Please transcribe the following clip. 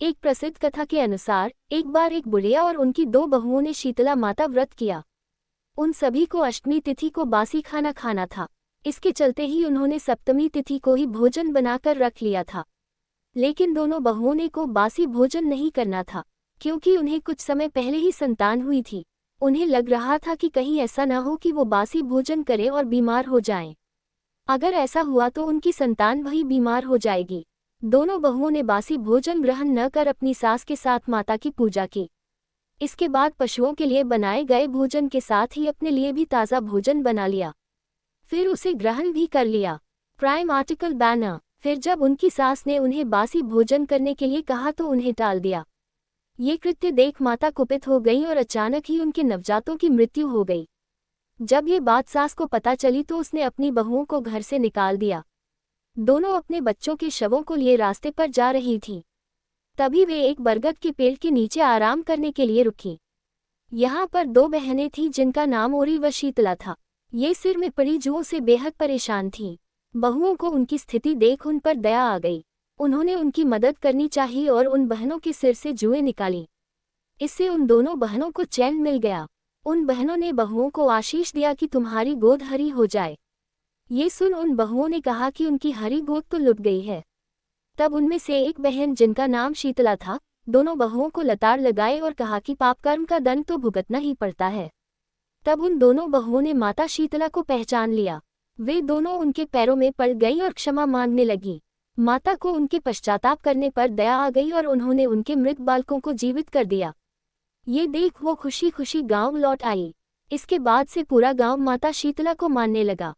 एक प्रसिद्ध कथा के अनुसार एक बार एक बुढ़िया और उनकी दो बहुओं ने शीतला माता व्रत किया। उन सभी को अष्टमी तिथि को बासी खाना खाना था। इसके चलते ही उन्होंने सप्तमी तिथि को ही भोजन बनाकर रख लिया था। लेकिन दोनों बहुओं ने को बासी भोजन नहीं करना था, क्योंकि उन्हें कुछ समय पहले ही संतान हुई थी। उन्हें लग रहा था कि कहीं ऐसा न हो कि वो बासी भोजन करें और बीमार हो जाएं। अगर ऐसा हुआ तो उनकी संतान वही बीमार हो जाएगी। दोनों बहुओं ने बासी भोजन ग्रहण न कर अपनी सास के साथ माता की पूजा की। इसके बाद पशुओं के लिए बनाए गए भोजन के साथ ही अपने लिए भी ताज़ा भोजन बना लिया, फिर उसे ग्रहण भी कर लिया। Prime article banner. फिर जब उनकी सास ने उन्हें बासी भोजन करने के लिए कहा तो उन्हें टाल दिया। ये कृत्य देख माता कुपित हो गई और अचानक ही उनके नवजातों की मृत्यु हो गई। जब ये बात सास को पता चली तो उसने अपनी बहुओं को घर से निकाल दिया। दोनों अपने बच्चों के शवों को लिए रास्ते पर जा रही थीं। तभी वे एक बरगद के पेड़ के नीचे आराम करने के लिए रुकीं। यहाँ पर दो बहनें थीं जिनका नाम ओरी व शीतला था। ये सिर में पड़ी जुओं से बेहद परेशान थीं। बहुओं को उनकी स्थिति देख उन पर दया आ गई। उन्होंने उनकी मदद करनी चाहिए और उन बहनों के सिर से जुएं निकाली। इससे उन दोनों बहनों को चैन मिल गया। उन बहनों ने बहुओं को आशीष दिया कि तुम्हारी गोद हरी हो जाए। ये सुन उन बहुओं ने कहा कि उनकी हरी गोद तो लुट गई है। तब उनमें से एक बहन जिनका नाम शीतला था, दोनों बहुओं को लताड़ लगाए और कहा कि पापकर्म का दंड तो भुगतना ही पड़ता है। तब उन दोनों बहुओं ने माता शीतला को पहचान लिया। वे दोनों उनके पैरों में पड़ गई और क्षमा मांगने लगी। माता को उनके पश्चाताप करने पर दया आ गई और उन्होंने उनके मृत बालकों को जीवित कर दिया। ये देख वो खुशी खुशी गांव लौट आई। इसके बाद से पूरा गांव माता शीतला को मानने लगा।